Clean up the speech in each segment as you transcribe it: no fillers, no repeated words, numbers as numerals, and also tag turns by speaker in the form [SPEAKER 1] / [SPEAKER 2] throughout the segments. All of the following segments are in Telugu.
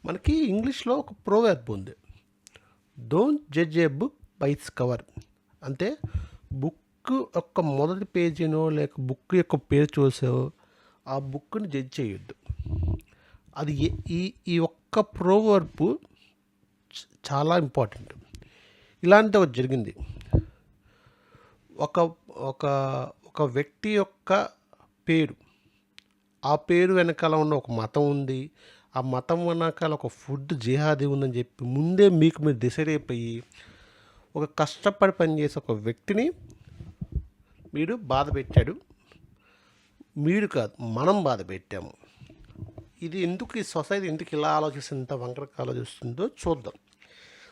[SPEAKER 1] మనకి ఇంగ్లీష్‌లో ఒక ప్రోవర్బ్ ఉంది. Don't judge A book by its cover. అంటే బుక్ యొక్క మొదటి పేజీనో లేక బుక్ యొక్క పేరు చూసో ఆ బుక్‌ని జడ్జ్ చేయొద్దు. అది ఈ ఈ ఒక్క ప్రోవర్బ్ చాలా ఇంపార్టెంట్. ఇలాంటిది ఒకటి జరిగింది. ఒక ఒక ఒక వ్యక్తి యొక్క పేరు, ఆ పేరు వెనకాల ఉన్న ఒక మతం ఉంది. ఆ మతం వెనకాల ఒక ఫుడ్ జిహాదీ ఉందని చెప్పి ముందే మీకు మీరు డిసైడ్ అయిపోయి ఒక కష్టపడి పనిచేసే ఒక వ్యక్తిని మీరు బాధ పెట్టాడు. మీరు కాదు, మనం బాధ పెట్టాము. ఇది ఎందుకు, ఈ సొసైటీ ఎందుకు ఇలా ఆలోచిస్తుంది, ఇంత వంకరగా ఆలోచిస్తుందో చూద్దాం.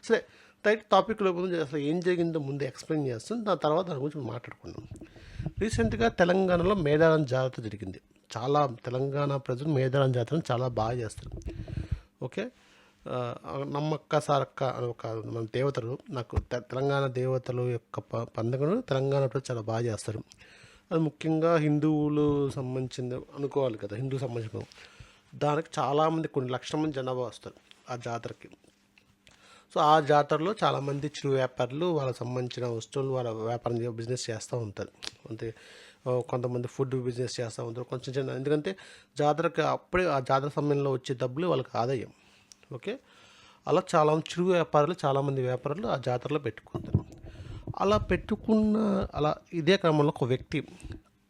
[SPEAKER 1] సరే, రైట్ టాపిక్లో ముందు అసలు ఏం జరిగిందో ముందు ఎక్స్ప్లెయిన్ చేస్తాను, దాని తర్వాత దాని గురించి మాట్లాడుకుందాం. రీసెంట్గా తెలంగాణలో మేడారం జాతర జరిగింది. తెలంగాణ ప్రజలు మేడారం జాతరను చాలా బాగా చేస్తారు. ఓకే. నమ్మక్క సారక్క అని ఒక మన దేవతలు, నాకు తెలంగాణ దేవతలు యొక్క పండుగను తెలంగాణ ప్రజలు చాలా బాగా చేస్తారు. అది ముఖ్యంగా హిందువులు సంబంధించింది అనుకోవాలి కదా, హిందూ సంబంధించిన దానికి చాలామంది, కొన్ని లక్షల మంది జనాభా వస్తారు ఆ జాతరకి. సో ఆ జాతరలో చాలామంది చిరు వ్యాపారులు వాళ్ళకి సంబంధించిన వస్తువులు వాళ్ళ వ్యాపారం బిజినెస్ చేస్తూ ఉంటారు. అంటే కొంతమంది ఫుడ్ బిజినెస్ చేస్తూ ఉంటారు కొంచెం చిన్న, ఎందుకంటే జాతరకి అప్పుడే ఆ జాతర సమయంలో వచ్చే డబ్బులు వాళ్ళకి ఆదాయం. ఓకే. అలా చిరు వ్యాపారులు, చాలామంది వ్యాపారులు ఆ జాతరలో పెట్టుకుంటారు. అలా పెట్టుకున్న అలా ఇదే క్రమంలో ఒక వ్యక్తి,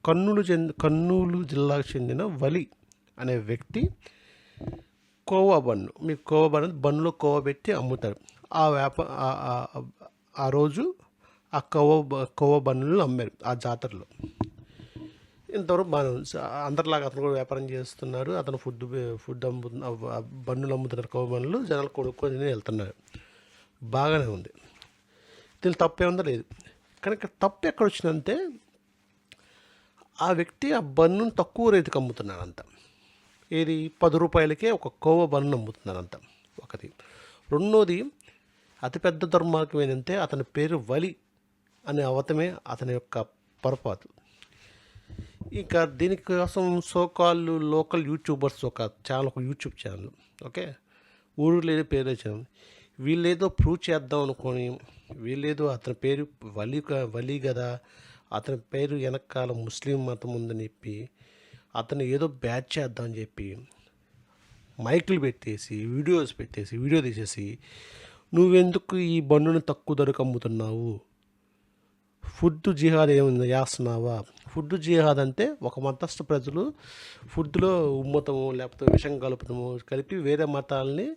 [SPEAKER 1] కర్నూలు జిల్లాకు చెందిన వలి అనే వ్యక్తి కోవా బన్ను, మీకు కోవా బన్ను, బన్నులో కోవా పెట్టి అమ్ముతారు. ఆ రోజు ఆ కోవా బన్నులు అమ్మారు ఆ జాతరలో. ఇంతవరకు బాగా అందరిలాగా అతను కూడా వ్యాపారం చేస్తున్నారు. అతను ఫుడ్ బన్నులు అమ్ముతున్నారు, కోవా బన్నులు జనాలు కొనుక్కొని వెళ్తున్నారు. బాగానే ఉంది, దీని తప్పు ఏముందో లేదు. కానీ ఇక్కడ తప్పు ఎక్కడ వచ్చిందంటే, ఆ వ్యక్తి ఆ బన్నును తక్కువ రేటుకి అమ్ముతున్నారంట. ఏది 10 రూపాయలకే ఒక కోవా బన్ను అమ్ముతున్నారంట. ఒకటి. రెండోది, అతిపెద్ద దుర్మార్గం ఏంటంటే అతని పేరు వలి అనే అవతమే అతని యొక్క పొరపాటు. ఇంకా దీనికోసం సోకాళ్ళు లోకల్ యూట్యూబర్స్ ఒక యూట్యూబ్ ఛానల్, ఓకే, ఊరు లేదు పేరు ఛానల్, వీళ్ళేదో ప్రూవ్ చేద్దాం అనుకొని, వీళ్ళేదో అతని పేరు వలి కదా, అతని పేరు వెనకాల ముస్లిం మతం ఉందని చెప్పి అతను ఏదో బ్యాచ్ చేద్దామని చెప్పి మైకులు పెట్టేసి వీడియో తీసేసి నువ్వెందుకు ఈ బన్నును తక్కువ ధరకు అమ్ముతున్నావు, ఫుడ్ జిహాద్ ఏమైనా చేస్తున్నావా? ఫుడ్ జిహాద్ అంటే ఒక మతస్థ ప్రజలు ఫుడ్లో ఉమ్మతము లేకపోతే విషం కలుపుతాము కలిపి వేరే మతాలని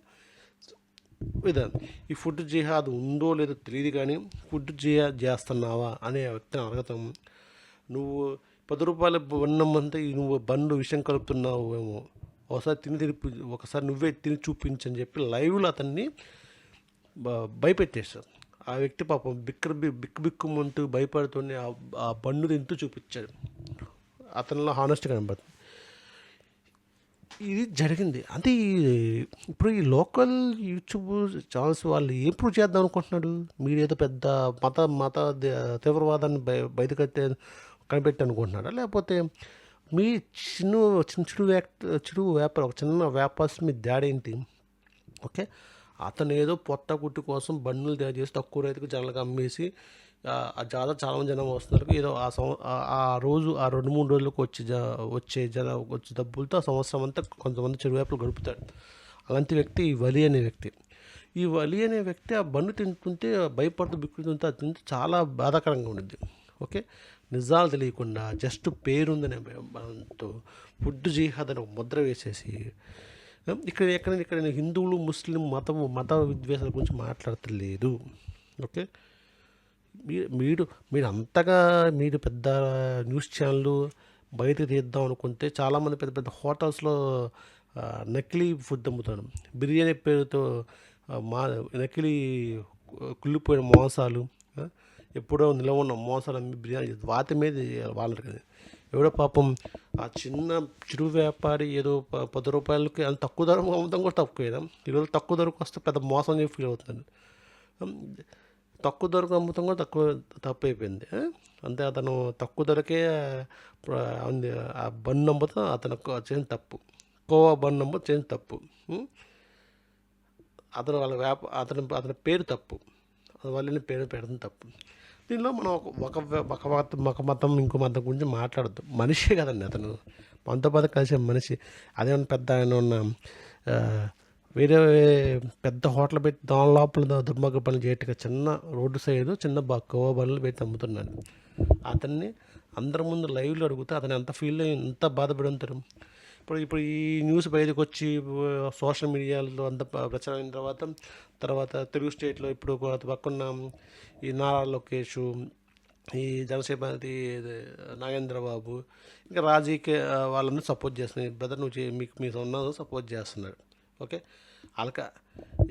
[SPEAKER 1] విధానం. ఈ ఫుడ్ జిహాద్ ఉందో లేదో తెలియదు, కానీ ఫుడ్ జిహాద్ చేస్తున్నావా అనే వ్యక్తిని అడగతాం. నువ్వు 10 రూపాయల బన్నంతా నువ్వు బండ్లు విషం కలుపుతున్నావు ఏమో, ఒకసారి నువ్వే తిని చూపించని చెప్పి లైవ్లో అతన్ని భయపెట్టేశారు. ఆ వ్యక్తి పాపం బిక్కుమంటూ భయపడుతూనే ఆ బన్ను తింటూ చూపించాడు. అతనిలో హానెస్ట్ కనబడుతుంది. ఇది జరిగింది. అంటే ఇప్పుడు ఈ లోకల్ యూట్యూబ్ ఛానల్స్ వాళ్ళు ఏం ప్రూవ్ చేద్దాం అనుకుంటున్నాడు? మీరు ఏదో పెద్ద మత తీవ్రవాదాన్ని బయటకట్టే కనిపెట్టి అనుకుంటున్నారా? లేకపోతే మీ చిరు వ్యాపారం, ఒక చిన్న వ్యాపారస్ మీ దాడేంటి? ఓకే, అతను ఏదో పొట్ట గుట్టు కోసం బండ్లు తయారు చేసి తక్కువ రైతుకు జనాలకు అమ్మేసి ఆ జాతర చాలామంది జనం వస్తున్నారు. ఏదో ఆ రోజు ఆ 2-3 రోజులకు వచ్చే డబ్బులతో ఆ సంవత్సరం అంతా కొంతమంది చెడు వ్యాపారులు గడుపుతాడు. అలాంటి వ్యక్తి ఈ వలి అనే వ్యక్తి. ఈ వలి అనే వ్యక్తి ఆ బండ్లు తింటుంటే భయపడుతూ బిక్కుతుంటే అది తింటే చాలా బాధాకరంగా ఉండిద్ది. ఓకే, నిజాలు తెలియకుండా జస్ట్ పేరుందనే భయంతో ఫుడ్ జిహాద్ అని ఒక ముద్ర వేసేసి ఇక్కడ హిందువులు ముస్లిం మత విద్వేషాల గురించి మాట్లాడతలేదు. ఓకే, మీరు అంతగా మీరు పెద్ద న్యూస్ ఛానళ్ళు బయటకు తీద్దాం అనుకుంటే చాలామంది పెద్ద పెద్ద హోటల్స్లో నకిలీ ఫుడ్ అమ్ముతారు. బిర్యానీ పేరుతో నకిలీ కుళ్ళిపోయిన మోసాలు, ఎప్పుడో నిలవ ఉన్న మోసాలు అమ్మి బిర్యానీ వాటి మీద వాళ్ళకి కదా. ఎవడో పాపం ఆ చిరు వ్యాపారి ఏదో 10 రూపాయలకి అంత తక్కువ ధరకు అమ్ముతాం కూడా తక్కువేనా? ఈరోజు తక్కువ ధరకు వస్తే పెద్ద మోసం చెప్పి ఫీల్ అవుతుంది. తక్కువ ధరకు అమ్ముతాం కూడా తప్పు అయిపోయింది. అంతే, అతను తక్కువ ధరకే ఆ బన్ను అమ్ముతా అతను చేసిన తప్పు, కోవా బన్ను అమ్ముతా చేసిన తప్పు. అతను వాళ్ళ అతని పేరు తప్పు, వాళ్ళని పేరు పెడతాం తప్పు. దీనిలో మనం ఒక మతం ఇంకో మతం గురించి మాట్లాడద్దు. మనిషే కదండి అతను, మనతో పాటు కలిసే మనిషి. అదేమన్నా పెద్ద ఆయన ఉన్న ఆ, వేరే పెద్ద హోటల్ పెట్టి దాని లోపల దుర్మార్గ పనులు చేయటం, చిన్న రోడ్డు సైడు చిన్న కవ్వ బండ్లు పెట్టి అమ్ముతున్నాడు. అతన్ని అందరి ముందు లైవ్లో అడిగితే అతను ఎంత ఫీల్ అయ్యి ఎంత బాధపడి ఉంటారు. ఇప్పుడు ఇప్పుడు ఈ న్యూస్ బయటకు వచ్చి సోషల్ మీడియాలో అంత ప్రచారం అయిన తర్వాత తర్వాత తెలుగు స్టేట్లో ఇప్పుడు పక్కన ఈ నారా లోకేష్, ఈ జనసేనాధిపతి నాగేంద్రబాబు, ఇంకా రాజకీయ వాళ్ళందరూ సపోర్ట్ చేస్తున్నారు. బ్రదర్ నువ్వు మీకు మీ ఉన్నదో సపోర్ట్ చేస్తున్నాడు. ఓకే, వాళ్ళక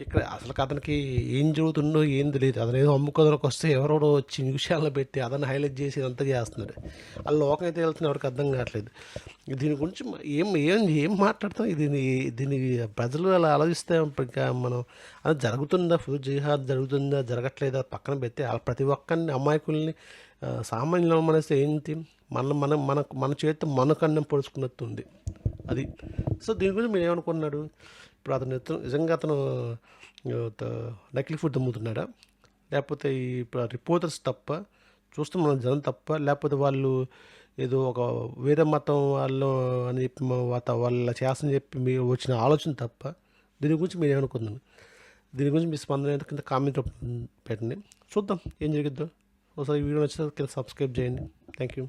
[SPEAKER 1] ఇక్కడ అసలు అతనికి ఏం జరుగుతుందో ఏం తెలియదు. అతను ఏదో అమ్ముకోదానికి వస్తే ఎవరెవడో వచ్చి విషయాలను పెట్టి అతను హైలైట్ చేసి అంతా చేస్తున్నాడు. వాళ్ళ లోకం అయితే వెళ్తున్నా ఎవరికి అర్థం కావట్లేదు. దీని గురించి ఏం ఏం ఏం మాట్లాడతాం. దీని ప్రజలు అలా ఆలోచిస్తే ఇంకా మనం అది జరుగుతుందా, ఫుల్ జిహాద్ జరుగుతుందా జరగట్లేదా పక్కన పెట్టి ప్రతి ఒక్కరిని అమాయకుల్ని సామాన్యులు మనస్తే ఏంటి, మన చేతి కన్నం పొడుచుకున్నట్టుంది అది. సో దీని గురించి మీరు ఏమనుకున్నాడు? ఇప్పుడు అతను నిజంగా అతను నకిలీ ఫుడ్ అమ్ముతున్నాడా, లేకపోతే ఇప్పుడు రిపోర్టర్స్ తప్ప, చూస్తే మన జనం తప్ప, లేకపోతే వాళ్ళు ఏదో ఒక వేరే మతం వాళ్ళు అని చెప్పి వాళ్ళ చేస్తని చెప్పి మీరు వచ్చిన ఆలోచన తప్ప? దీని గురించి మీరు ఏమనుకున్నాను? దీని గురించి మీ స్పందన కింద కామెంట్ పెట్టండి, చూద్దాం ఏం జరిగిద్దో. ఒకసారి ఈ వీడియో నచ్చితే కింద సబ్స్క్రైబ్ చేయండి. Thank you.